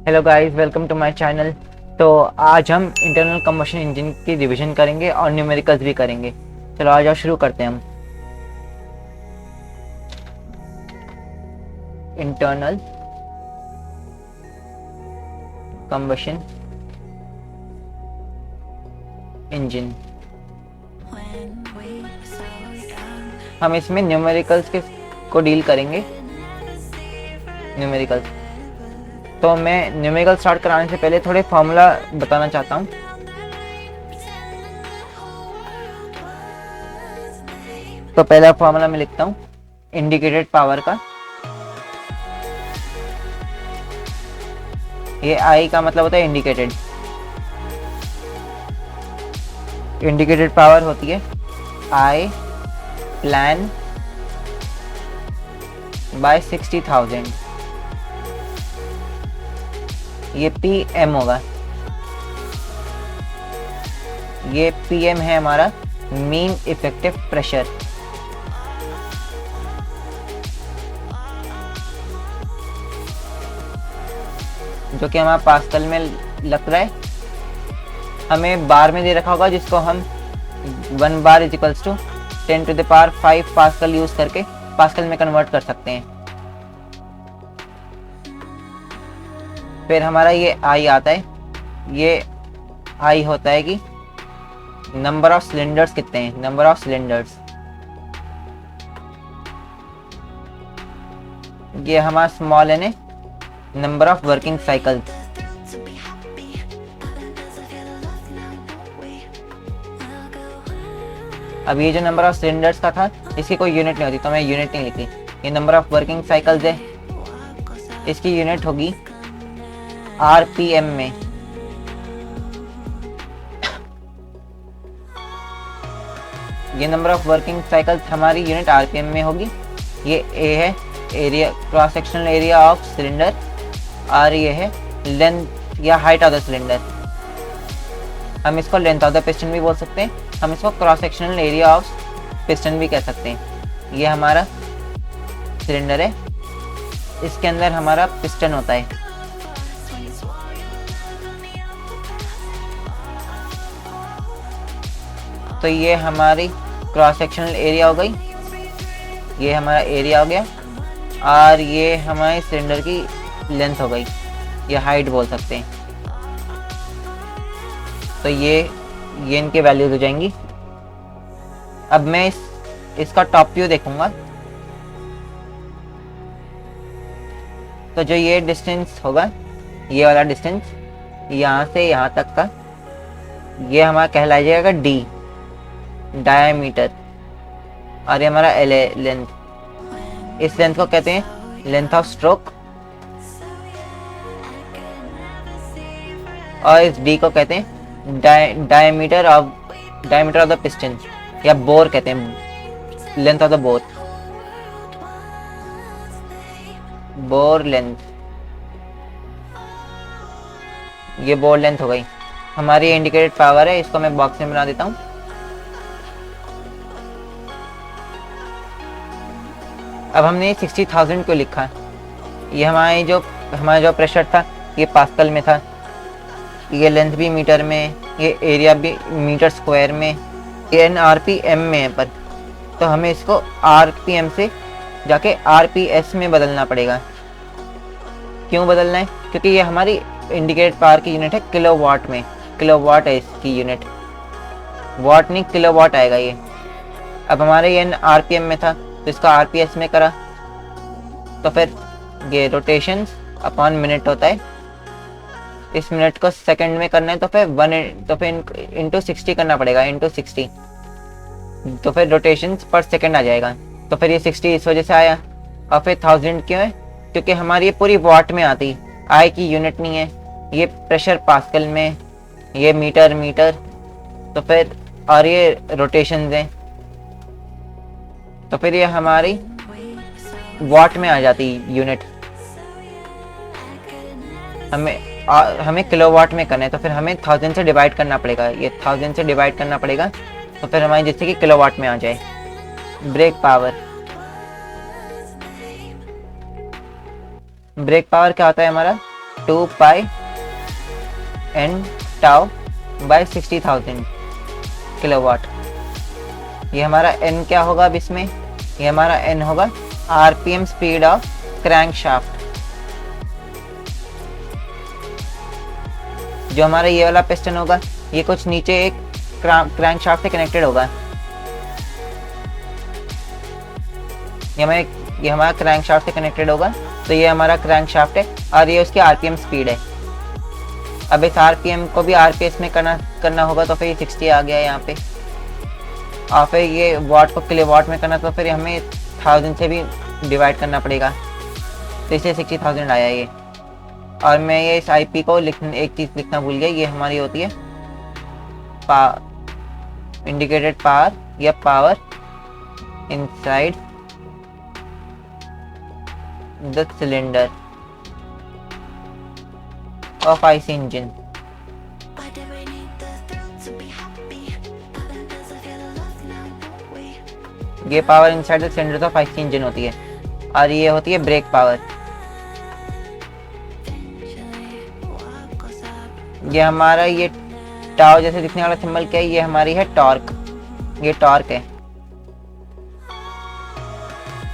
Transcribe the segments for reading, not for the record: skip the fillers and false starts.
Hello guys, welcome to my channel. तो आज हम इंटरनल कंबशन इंजन की रिवीजन करेंगे और न्यूमेरिकल्स भी करेंगे। चलो आज शुरू करते हैं हम। इंटरनल कंबशन इंजन, हम इसमें न्यूमेरिकल्स के को डील करेंगे। न्यूमेरिकल्स, तो मैं न्यूमेरिकल स्टार्ट कराने से पहले थोड़े फॉर्मूला बताना चाहता हूँ। तो पहला फॉर्मूला मैं लिखता हूँ इंडिकेटेड पावर का। ये आई का मतलब होता है इंडिकेटेड। इंडिकेटेड पावर होती है आई प्लान बाय 60,000। ये पी एम होगा। ये पी एम है हमारा मीन इफेक्टिव प्रेशर। जो कि हमारा पास्कल में लग रहा है। हमें बार में दे रखा होगा, जिसको हम 1 bar is equals to 10⁵ pascal use करके पास्कल में कन्वर्ट कर सकते हैं। फिर हमारा ये आई आता है। ये आई होता है कि नंबर ऑफ सिलेंडर्स कितने हैं, नंबर ऑफ सिलेंडर्स। ये हमारा स्मॉल एन है नंबर ऑफ वर्किंग साइकिल्स। अब ये जो नंबर ऑफ सिलेंडर्स का था, इसकी कोई यूनिट नहीं होती, तो मैं यूनिट नहीं लिखी। ये नंबर ऑफ वर्किंग साइकिल्स है, इसकी यूनिट होगी आरपीएम में। ये नंबर ऑफ वर्किंग साइकिल्स हमारी यूनिट आरपीएम में होगी। ये ए है area, cross sectional area of cylinder, और ये है लेंथ या हाइट ऑफ द सिलेंडर। हम इसको लेंथ ऑफ द पिस्टन भी बोल सकते हैं, हम इसको cross sectional area of piston भी कह सकते हैं। ये हमारा सिलेंडर है, इसके अंदर हमारा पिस्टन होता है। तो ये हमारी क्रॉस सेक्शनल एरिया हो गई, ये हमारा एरिया हो गया, और ये हमारे सिलेंडर की लेंथ हो गई, ये हाइट बोल सकते हैं। तो ये इनके वैल्यूज हो जाएंगी। अब मैं इसका टॉप व्यू देखूंगा। तो जो ये डिस्टेंस होगा, ये वाला डिस्टेंस यहाँ से यहाँ तक का, ये हमारा कहलाया जाएगा डी डायमीटर, और ये हमारा एल है लेंथ। इस लेंथ को कहते हैं लेंथ ऑफ स्ट्रोक, और इस डी को कहते हैं डायमीटर ऑफ द पिस्टन, या बोर कहते हैं, length of the bore length. ये बोर लेंथ हो गई। हमारी इंडिकेटेड पावर है, इसको मैं बॉक्स में बना देता हूं। अब हमने 60,000 को लिखा। ये हमारा जो प्रेशर था, ये पास्कल में था। ये लेंथ भी मीटर में, ये एरिया भी मीटर स्क्वायर में, ये एनआरपीएम में है। पर तो हमें इसको आरपीएम से जाके आरपीएस में बदलना पड़ेगा। क्यों बदलना है? क्योंकि ये हमारी इंडिकेटेड पावर की यूनिट है किलोवाट में। किलोवाट है इसकी यूनिट, वाट नहीं किलोवाट आएगा ये। अब हमारे ये आरपीएम में था, तो इसका आरपीएस में करा, तो फिर ये रोटेशंस अपॉन मिनट होता है। इस मिनट को सेकंड में करना है, तो फिर इंटू 60 करना पड़ेगा, इंटू 60। तो फिर रोटेशंस पर सेकंड आ जाएगा। तो फिर ये 60 इस वजह से आया। और फिर 1000 क्यों है? क्योंकि हमारी ये पूरी वाट में आती, आई की यूनिट नहीं है। ये प्रेशर पास्कल में, ये मीटर। तो फिर और ये रोटेशंस हैं, तो फिर ये हमारी वाट में आ जाती यूनिट। हमें किलोवाट में करना है, तो फिर हमें 1000 से डिवाइड करना पड़ेगा। ये 1000 से डिवाइड करना पड़ेगा, तो फिर हमारी जिससे कि किलोवाट में आ जाए। ब्रेक पावर क्या होता है हमारा? 2 pi n tau bye 60,000 kilowatt. ये हमारा n क्या होगा अब इसमें, ये हमारा n होगा RPM speed of crank shaft. जो हमारा ये वाला पिस्टन होगा ये कुछ नीचे एक क्रैंक शाफ्ट से कनेक्टेड होगा। ये हमारा क्रैंक शाफ्ट से कनेक्टेड होगा, तो ये हमारा क्रैंक शाफ्ट है और ये उसकी आरपीएम स्पीड है। अब इस आरपीएम को भी आरपीएस में करना होगा, तो फिर 60 आ गया यहाँ पे, और फिर ये वाट को किलोवाट में करना, तो फिर हमें 1000 से भी डिवाइड करना पड़ेगा, तो इसलिए 60,000 आया ये। और मैं ये इस आईपी को एक चीज़ लिखना भूल गया, ये हमारी होती है इंडिकेटेड पावर या power inside the cylinder of IC engine. ये power inside the cylinder of IC engine होती है, और ये होती है ब्रेक पावर। ये हमारा ये टाउ जैसे दिखने वाला सिंबल क्या है, ये हमारी है टॉर्क, ये टॉर्क है,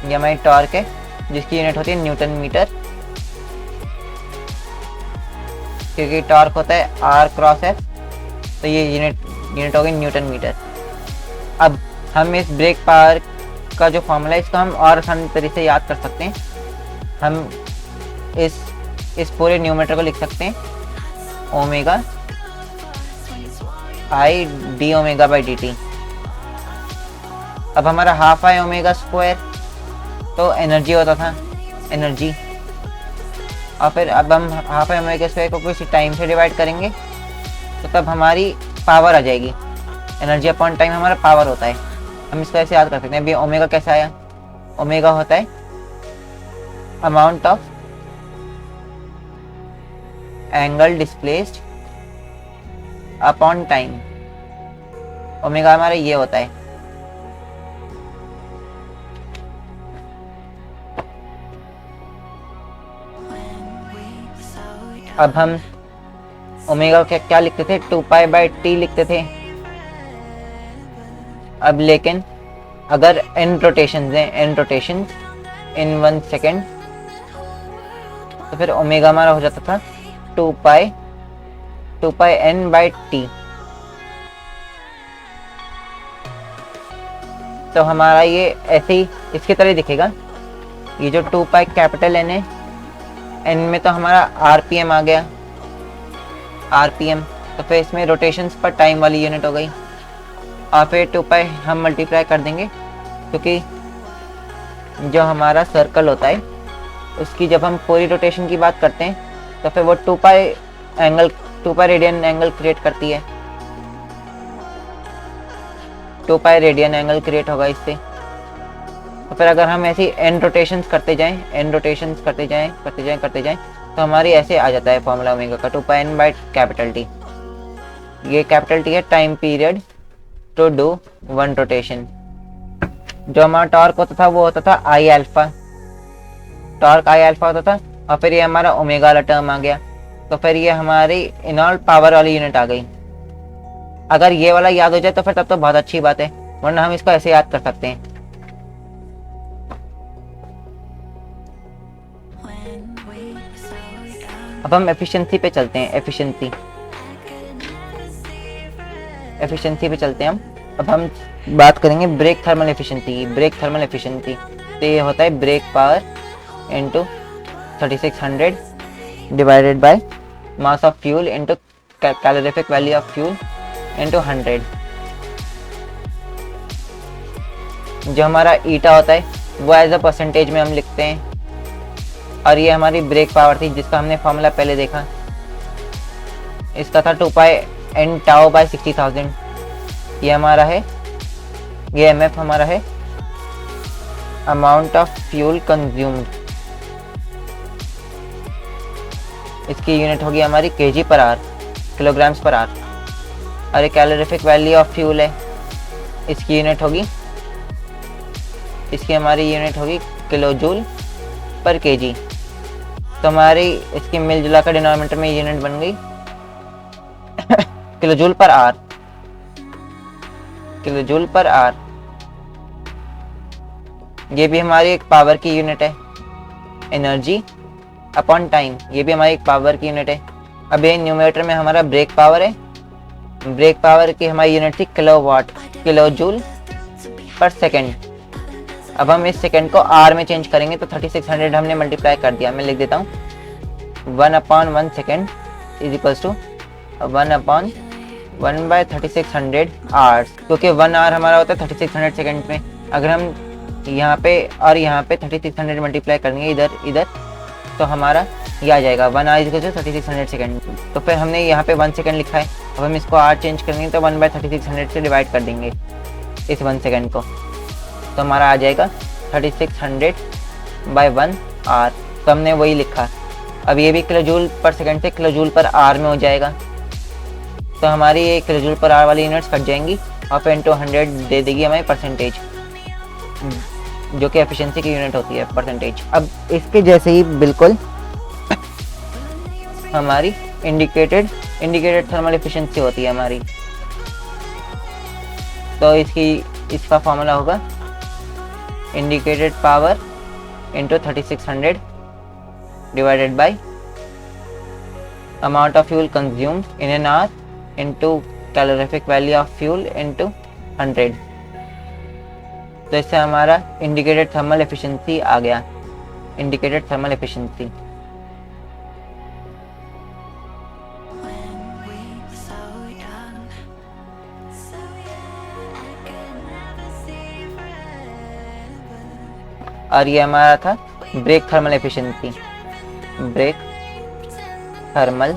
ये हमारी टॉर्क है जिसकी यूनिट होती है न्यूटन मीटर, क्योंकि टॉर्क होता है आर क्रॉस एफ, तो ये यूनिट होगी न्यूटन मीटर। अब हम इस ब्रेक पावर का जो फॉर्मूला है इसको हम और आसान तरीके से याद कर सकते हैं। हम इस पूरे न्यूमरेटर को लिख सकते हैं omega I D omega by D T. अब हमारा हाफ आई ओमेगा स्क्वायर तो एनर्जी होता था, एनर्जी, और फिर अब हम हाफ आई ओमेगा स्क्वायर को किसी टाइम से डिवाइड करेंगे तो तब हमारी पावर आ जाएगी। एनर्जी अपॉन टाइम हमारा पावर होता है, हम इसको ऐसे याद कर सकते हैं। अभी ओमेगा कैसे आया, ओमेगा होता है amount of angle displaced upon time, omega हमारा ये होता है। अब हम ओमेगा क्या लिखते थे, 2 पाई बाई टी लिखते थे। अब लेकिन अगर n रोटेशंस हैं, n रोटेशंस इन 1 सेकेंड, तो फिर ओमेगा हमारा हो जाता था 2 पाई n बाई टी। तो हमारा ये ऐसे ही इसकी तरह दिखेगा। ये जो 2 पाई कैपिटल n है, n में तो हमारा आरपीएम आ गया, आरपीएम, तो फिर इसमें रोटेशंस पर टाइम वाली यूनिट हो गई, और फिर 2 पाई हम मल्टीप्लाई कर देंगे, क्योंकि जो हमारा सर्कल होता है उसकी जब हम पूरी रोटेशन की बात करते हैं तो फिर वो 2 पाई रेडियन एंगल क्रिएट करती है, 2 पाई रेडियन एंगल क्रिएट होगा इससे। तो फिर अगर हम ऐसी n रोटेशंस करते जाएं तो हमारी ऐसे आ जाता है फॉर्मूला ओमेगा का 2 pi n by capital T. ये कैपिटल टी है time period to do 1 rotation. जो हमारा टॉर्क होता था वो होता था I alpha, torque I alpha होता था, और फिर ये हमारा ओमेगा वाला टर्म आ गया, तो फिर ये हमारी इनऑल पावर वाली यूनिट आ गई। अगर ये वाला याद हो जाए तो फिर तब तो बहुत अच्छी बात है, वरना हम इसको ऐसे याद कर सकते हैं। अब हम एफिशिएंसी पे चलते हैं, एफिशिएंसी पे चलते हैं हम। अब हम बात करेंगे ब्रेक थर्मल एफिशिएंसी की। तो ये होता है brake power into 3600 divided by mass of fuel into calorific value of fuel into 100। जो हमारा ईटा होता है वो एज अ परसेंटेज में हम लिखते हैं, और ये हमारी ब्रेक पावर थी जिसका हमने फॉर्मूला पहले देखा, इसका था 2 पाई n टाउ बाय 60,000। ये हमारा है, ये एमएफ हमारा है अमाउंट ऑफ फ्यूल कंज्यूम्ड, इसकी यूनिट होगी हमारी KG per hour, kilograms per hour. और ये कैलोरीफिक वैल्यू ऑफ फ्यूल है, इसकी यूनिट होगी, इसकी हमारी यूनिट होगी किलो जूल पर केजी। तो हमारी इसकी मिल जुला कर डिनोमिनेटर में यूनिट बन गई kilo joule per R, kilo joule per R. ये भी हमारी एक पावर की यूनिट है। एनर्जी अपॉन टाइम, ये भी हमारी एक पावर की यूनिट है। अब ये न्यूमरेटर में हमारा ब्रेक पावर है। ब्रेक पावर की हमारी यूनिट थी किलोवाट, किलो जूल पर सेकेंड। अब हम इस सेकेंड को आर में चेंज करेंगे तो 3600 हमने मल्टीप्लाई कर दिया। मैं लिख देता हूँ 1/1 second is equals to 1/1/3600 hours, क्योंकि 1 आवर हमारा होता है 3600 सेकेंड में। अगर हम यहाँ पे और यहाँ पे 3600 मल्टीप्लाई करेंगे इधर इधर, तो हमारा ये आ जाएगा 1 आवर इज 3600 सेकेंड। तो फिर हमने यहाँ पे 1 सेकेंड लिखा है। अब हम इसको आर चेंज करेंगे तो 1/3600 से डिवाइड कर देंगे इस 1 सेकेंड को, तो हमारा आ जाएगा 3600/1 आर। तो हमने वही लिखा। अब ये भी किलो जूल पर सेकेंड से किलो जूल पर आर में हो जाएगा। तो हमारी ये किलो जूल पर आर वाली यूनिट्स कट जाएंगी और फिर इंटू 100 दे देगी हमें परसेंटेज, जो कि एफिशिएंसी की यूनिट होती है परसेंटेज। अब इसके जैसे ही बिल्कुल हमारी इंडिकेटेड थर्मल एफिशिएंसी होती है हमारी। तो इसका फॉर्मूला होगा indicated power into 3600 divided bye amount of fuel consumed in an our into calorific value of fuel into 100। तो इससे हमारा इंडिकेटेड थर्मल एफिशिएंसी आ गया, इंडिकेटेड थर्मल एफिशिएंसी। और ये हमारा था brake thermal efficiency, brake thermal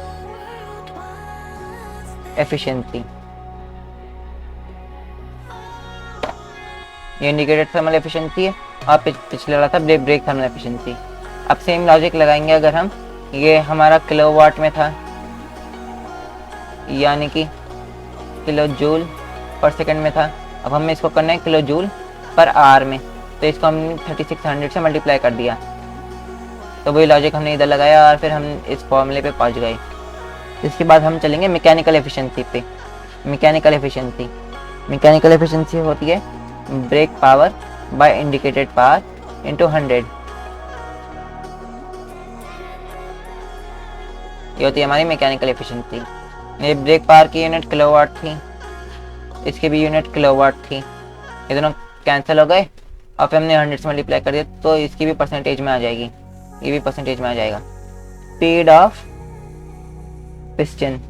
efficiency. ये इंडिकेटेड थर्मल एफिशिएंसी है और पिछले वाला था ब्रेक थर्मल एफिशिएंसी। अब सेम लॉजिक लगाएंगे। अगर हम, ये हमारा किलोवाट में था, यानी कि किलो जूल पर सेकंड में था। अब हमें इसको करना है किलो जूल पर आर में, तो इसको हमने 3600 से मल्टीप्लाई कर दिया। तो वही लॉजिक हमने इधर लगाया और फिर हम इस फॉर्मूले पे पहुंच गए। इसके बाद हम चलेंगे मैकेनिकल एफिशिएंसी पे। मैकेनिकल एफिशिएंसी होती है brake power by indicated power into 100। ये होती है हमारी मैकेनिकल एफिशिएंसी। ये ब्रेक पावर की यूनिट किलोवाट थी, इसकी भी यूनिट किलोवाट थी। ये दोनों कैंसिल हो गए और फिर हमने 100 से मल्टीप्लाई कर दिया, तो इसकी भी परसेंटेज में आ जाएगी, ये भी परसेंटेज में आ जाएगा। स्पीड ऑफ पिस्टन,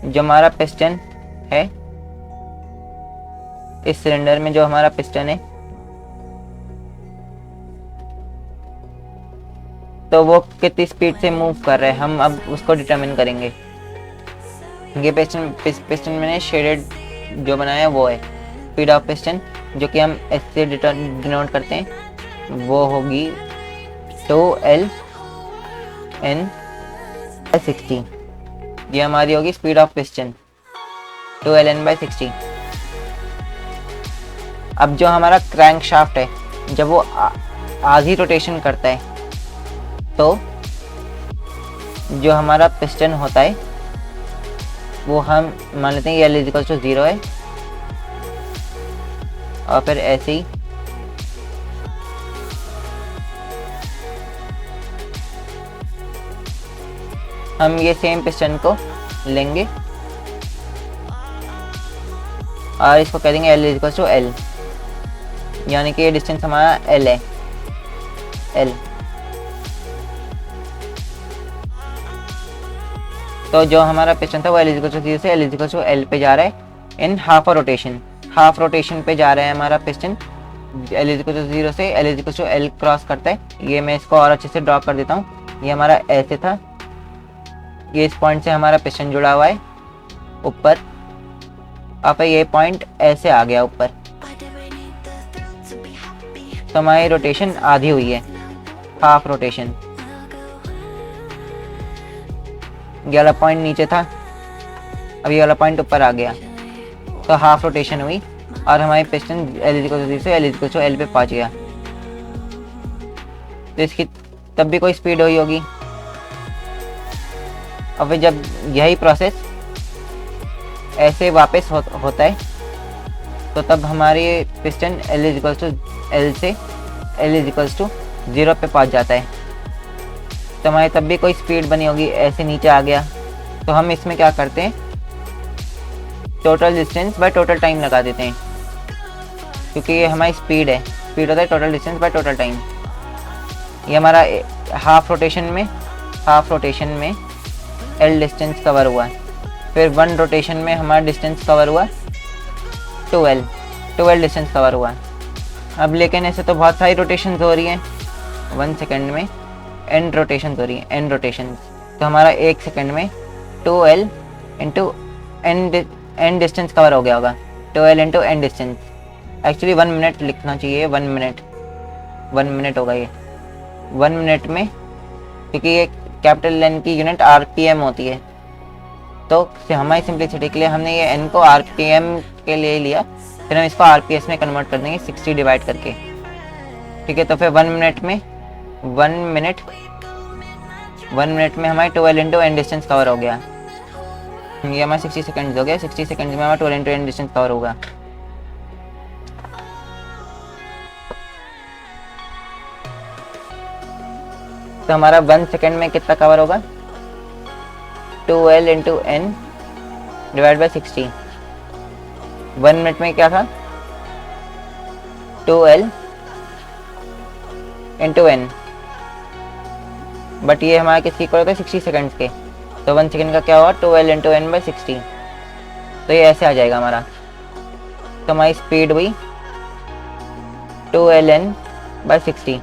जो हमारा पिस्टन है, इस सिलेंडर में जो हमारा पिस्टन है, तो वो कितनी स्पीड से मूव कर रहा है, हम अब उसको डिटरमिन करेंगे। ये पिस्टन मैंने शेडेड जो बनाया है वो है स्पीड ऑफ पिस्टन, जो कि हम एस से डिनोट करते हैं। वो होगी 2Ln/60। ये हमारी होगी स्पीड ऑफ पिस्टन 2Ln/60। अब जो हमारा क्रैंक शाफ्ट है, जब वो आधी रोटेशन करता है, तो जो हमारा पिस्टन होता है वो हम मान लेते हैं ये L = 0 है। और फिर ऐसे ही हम ये सेम पिस्टन को लेंगे और इसको कह देंगे L = L, यानी कि ये डिस्टेंस हमारा L है, L। तो जो हमारा पिस्टन था वो L = 0 से L = L पे जा रहा है in half rotation. Half rotation पे जा रहा है हमारा पिस्टन, L = 0 से L = L क्रॉस करता है। ये मैं इसको और अच्छे से ड्रॉ कर देता हूँ। ये हमारा ऐसे था, ये इस पॉइंट से हमारा पिस्टन जुड़ा हुआ है ऊपर, और फिर ये पॉइंट ऐसे आ गया ऊपर। तो हमारी रोटेशन आधी हुई है, हाफ रोटेशन। ये वाला पॉइंट नीचे था, अब ये वाला पॉइंट ऊपर आ गया, तो हाफ रोटेशन हुई और हमारी पिस्टन L = 0 से L = L पे पहुंच गया। तो इसकी तब भी कोई स्पीड हुई होगी। और फिर जब यही प्रोसेस ऐसे वापस होता है तो तब हमारी पिस्टन L से L=0 पे पहुंच जाता है। तो हमारी तब भी कोई स्पीड बनी होगी, ऐसे नीचे आ गया। तो हम इसमें क्या करते हैं, total distance by total time लगा देते हैं, क्योंकि ये हमारी स्पीड है। स्पीड होता है total distance by total time. ये हमारा हाफ रोटेशन में L डिस्टेंस कवर हुआ, फिर 1 रोटेशन में हमारा डिस्टेंस कवर हुआ 12 डिस्टेंस कवर हुआ। अब लेकिन ऐसे तो बहुत सारी रोटेशंस हो रही हैं 1 सेकेंड में, एंड रोटेशंस हो रही हैं, एंड रोटेशंस। तो हमारा 1 सेकेंड में 2L into and distance cover हो गया होगा, 2L into and distance. Actually 1 minute लिखना चाहिए, 1 मिनट होगा ये 1 मिनट में, क्योंकि ये कैपिटल N की यूनिट RPM होती है। तो हमारी सिंप्लिसिटी के लिए हमने ये N को RPM के लिए लिया, फिर हम इसको RPS में कन्वर्ट कर देंगे 60 डिवाइड करके। ठीक है, तो फिर 1 मिनट में हमारे 12 इंटू एंड डिस्टेंस कवर हो गया। ये हमारा 60 सेकेंड्स हो गया। 60 सेकेंड्स में हमारा 12 इंटू एंड डिस्टेंस कवर होगा। तो हमारा 1 सेकेंड में कितना कवर होगा, 2L into N divide by 60। 1 minute में क्या था, 2L इंटू एन, बट ये हमारा किसकी इक्वल होता है, 60 सेकेंड्स के। तो 1 सेकेंड का क्या हुआ, 2L इंटू एन बाई 60। तो ये ऐसे आ जाएगा हमारा। तो हमारी स्पीड हुई 2Ln बाई 60।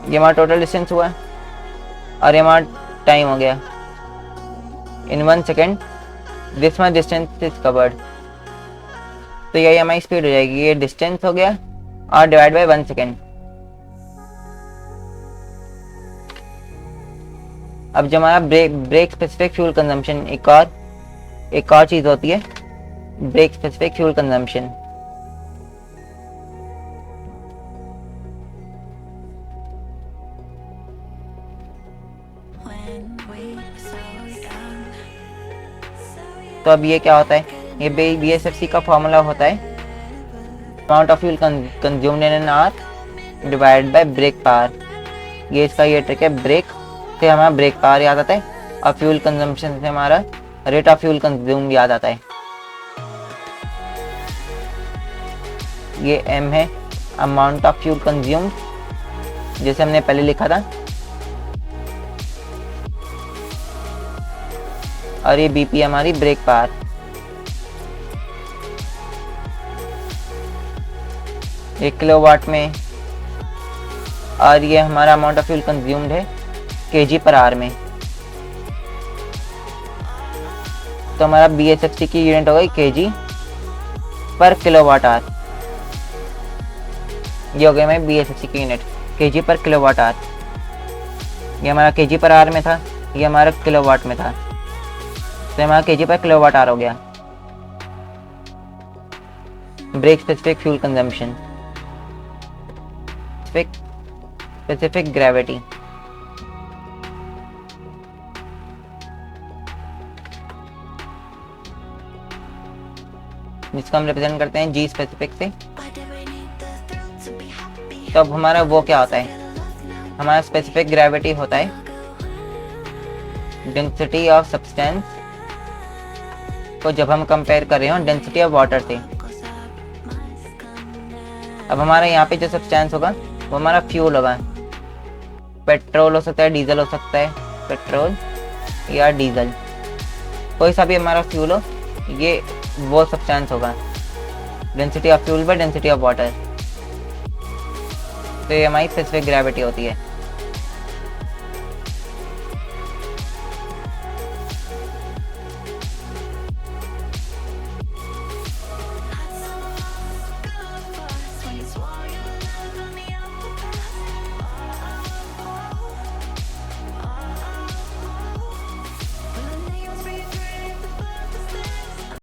ये हमारा टोटल डिस्टेंस हुआ और ये हमारा टाइम हो गया। इन 1 second this much distance is covered. तो यही हमारी स्पीड हो जाएगी, ये डिस्टेंस हो गया और डिवाइड बाय 1 सेकेंड। अब जो हमारा ब्रेक स्पेसिफिक फ्यूल कंजम्पशन, एक और चीज होती है, ब्रेक स्पेसिफिक फ्यूल कंजम्पशन। तो अब ये क्या होता है, ये BSFC का फॉर्मूला होता है amount of fuel consumed in an hour divide by brake power. ये इसका ये ट्रिक है, ब्रेक से हमारा ब्रेक पावर याद आता है और फ्यूल कंजम्पशन से हमारा रेट ऑफ फ्यूल कंज्यूम याद आता है। ये M है अमाउंट ऑफ फ्यूल कंज्यूम्ड, जैसे हमने पहले लिखा था, और ये BP हमारी ब्रेक पावर। एक किलोवाट में, और ये हमारा अमाउंट ऑफ फ्यूल कंज्यूम्ड है kg पर आवर में। तो हमारा BSFC की यूनिट हो गई kg पर किलोवाट आवर। ये हो गया हमारी BSFC की यूनिट kg पर किलोवाट आवर। ये हमारा kg पर आवर में था, ये हमारा किलोवाट में था, तो हमारा kg पर किलोवाट आवर हो गया। Brake specific fuel consumption, specific gravity. जिसको हम रिप्रेजेंट करते हैं G स्पेसिफिक से। तो अब हमारा वो क्या होता है, हमारा स्पेसिफिक ग्रेविटी होता है डेंसिटी ऑफ सब्सटेंस को जब हम कंपेयर कर रहे हो डेंसिटी ऑफ वाटर से। अब हमारा यहाँ पे जो सब्सटेंस होगा वो हमारा फ्यूल होगा, पेट्रोल हो सकता है, डीजल हो सकता है, पेट्रोल या डीजल, कोई सा भी हमारा फ्यूल हो, ये वो सब्सटेंस होगा। Density of fuel by density of water. तो ये हमारी स्पेसिफिक ग्रेविटी होती है।